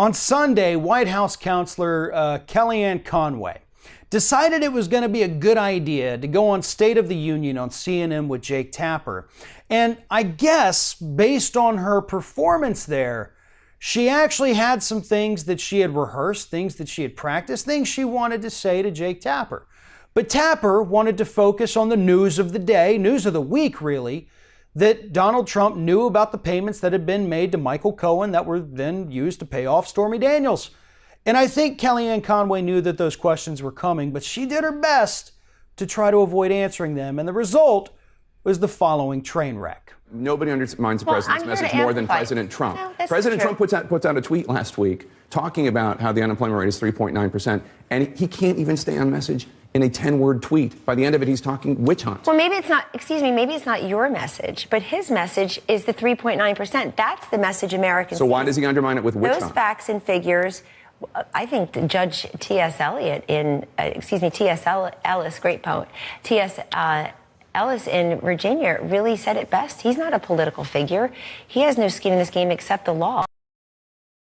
On Sunday, White House counselor Kellyanne Conway decided it was going to be a good idea to go on State of the Union on CNN with Jake Tapper. And I guess based on her performance there, she actually had some things that she had rehearsed, things that she had practiced, things she wanted to say to Jake Tapper. But Tapper wanted to focus on the news of the day, news of the week really, that Donald Trump knew about the payments that had been made to Michael Cohen that were then used to pay off Stormy Daniels. And I think Kellyanne Conway knew that those questions were coming, but she did her best to try to avoid answering them. And the result was the following train wreck. Nobody undermines the president's message more than President Trump. No, President Trump puts out a tweet last week talking about how the unemployment rate is 3.9%, and he can't even stay on message in a 10-word tweet. By the end of it, he's talking witch hunt. Well, maybe it's not your message, but his message is the 3.9%. That's the message Americans So why does he undermine it with witch hunt? Those facts and figures. I think Judge T.S. Ellis, great poet, T.S. Ellis in Virginia really said it best. He's not a political figure. He has no skin in this game except the law.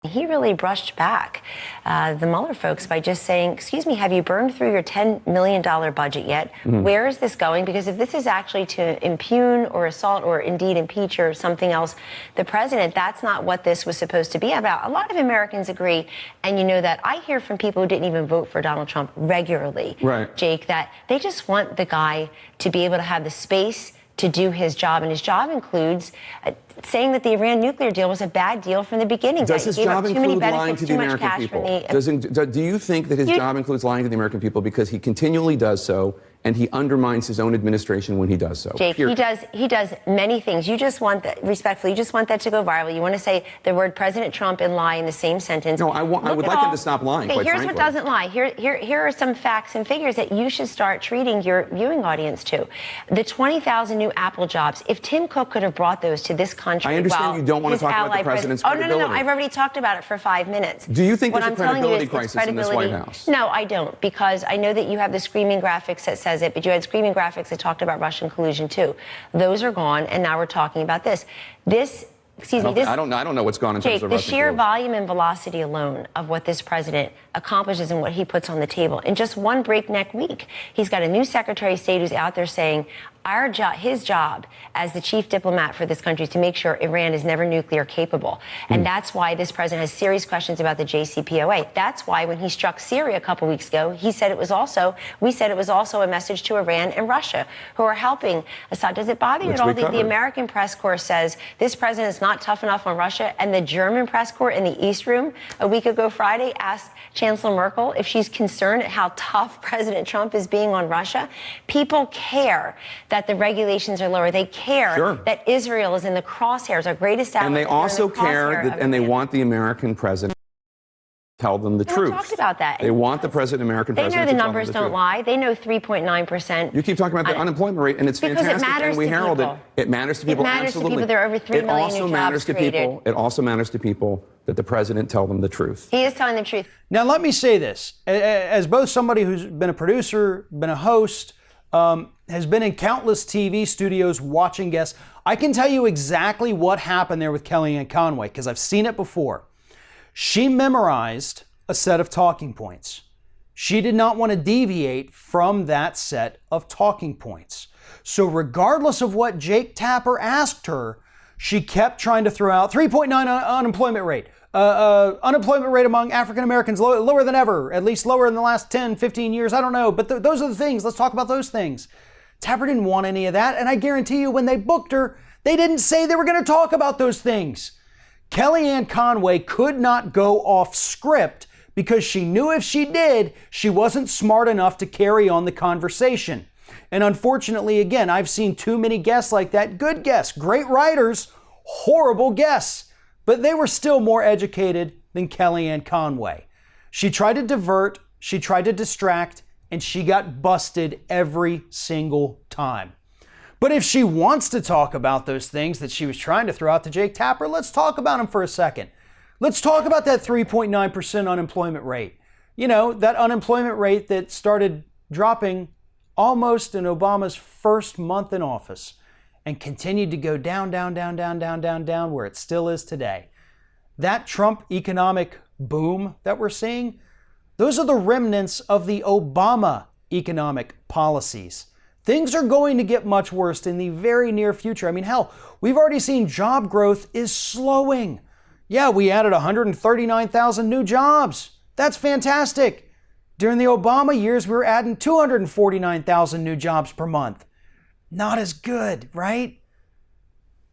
He really brushed back the Mueller folks by just saying, excuse me, have you burned through your $10 million budget yet? Mm-hmm. Where is this going? Because if this is actually to impugn or assault or indeed impeach or something else, the president, that's not what this was supposed to be about. A lot of Americans agree. And you know that I hear from people who didn't even vote for Donald Trump regularly, right, Jake, that they just want the guy to be able to have the space to do his job. And his job includes saying that the Iran nuclear deal was a bad deal from the beginning. Does his job include lying to the American people? Do you think that his job includes lying to the American people? Because he continually does so, and he undermines his own administration when he does so. Jake, he does many things. You just want that, respectfully, you just want that to go viral. You want to say the word President Trump and lie in the same sentence. No, I would like him to stop lying, okay, quite here's frankly. what doesn't lie. Here are some facts and figures that you should start treating your viewing audience to. The 20,000 new Apple jobs, if Tim Cook could have brought those to this country, I understand you don't want to talk about the president's credibility. No, I've already talked about it for 5 minutes. Do you think there's a credibility crisis in this White House? No, I don't, because I know that you have the screaming graphics that says it, but you had screaming graphics that talked about Russian collusion too. Those are gone, and now we're talking about this. I don't know what's gone in terms of Russian collusion. The sheer volume and velocity alone of what this president accomplishes and what he puts on the table in just one breakneck week. He's got a new Secretary of State who's out there saying his job as the chief diplomat for this country is to make sure Iran is never nuclear capable. And that's why this president has serious questions about the JCPOA. That's why when he struck Syria a couple weeks ago, we said it was also a message to Iran and Russia, who are helping Assad. Does it bother you at all that the American press corps says this president is not tough enough on Russia, and the German press corps in the East Room a week ago Friday asked Chancellor Merkel if she's concerned at how tough President Trump is being on Russia? People care that the regulations are lower. They care that Israel is in the crosshairs, our greatest ally. And they also care and they want the American president to tell them the truth. We talked about that. They want the American president to tell them the truth. They know the numbers don't lie. They know 3.9%. You keep talking about the unemployment rate, and it's fantastic. Because it matters and we herald it. It matters to people. It matters absolutely. to people. There are over 3 million new jobs created. It also matters to people that the president tell them the truth. He is telling the truth. Now, let me say this. As both somebody who's been a producer, been a host, has been in countless TV studios watching guests, I can tell you exactly what happened there with Kellyanne Conway, because I've seen it before. She memorized a set of talking points. She did not want to deviate from that set of talking points. So regardless of what Jake Tapper asked her, she kept trying to throw out 3.9 unemployment rate. Unemployment rate among African Americans lower than ever, at least lower in the last 10, 15 years. I don't know, but those are the things. Let's talk about those things. Tapper didn't want any of that, and I guarantee you when they booked her, they didn't say they were going to talk about those things. Kellyanne Conway could not go off script because she knew if she did, she wasn't smart enough to carry on the conversation. And unfortunately, again, I've seen too many guests like that. Good guests, great writers, horrible guests, but they were still more educated than Kellyanne Conway. She tried to divert, she tried to distract, and she got busted every single time. But if she wants to talk about those things that she was trying to throw out to Jake Tapper, let's talk about them for a second. Let's talk about that 3.9% unemployment rate. You know, that unemployment rate that started dropping almost in Obama's first month in office and continued to go down, where it still is today. that Trump economic boom that we're seeing, those are the remnants of the Obama economic policies. Things are going to get much worse in the very near future. I mean, hell, we've already seen job growth is slowing. Yeah, we added 139,000 new jobs. That's fantastic. During the Obama years, we were adding 249,000 new jobs per month. Not as good, right?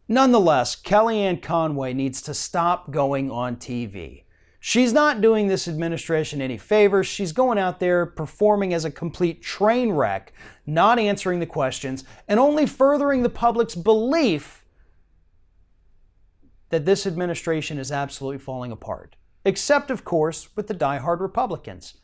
Nonetheless, Kellyanne Conway needs to stop going on TV. She's not doing this administration any favors. She's going out there performing as a complete train wreck, not answering the questions, and only furthering the public's belief that this administration is absolutely falling apart. Except, of course, with the diehard Republicans.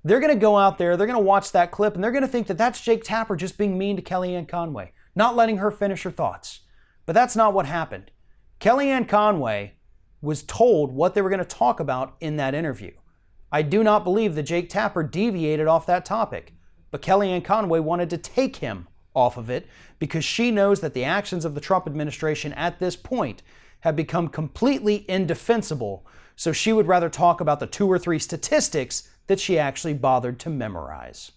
They're going to go out there, they're going to watch that clip, and they're going to think that that's Jake Tapper just being mean to Kellyanne Conway, not letting her finish her thoughts. But that's not what happened. Kellyanne Conway was told what they were going to talk about in that interview. I do not believe that Jake Tapper deviated off that topic, but Kellyanne Conway wanted to take him off of it because she knows that the actions of the Trump administration at this point have become completely indefensible, so she would rather talk about the 2 or 3 statistics that she actually bothered to memorize.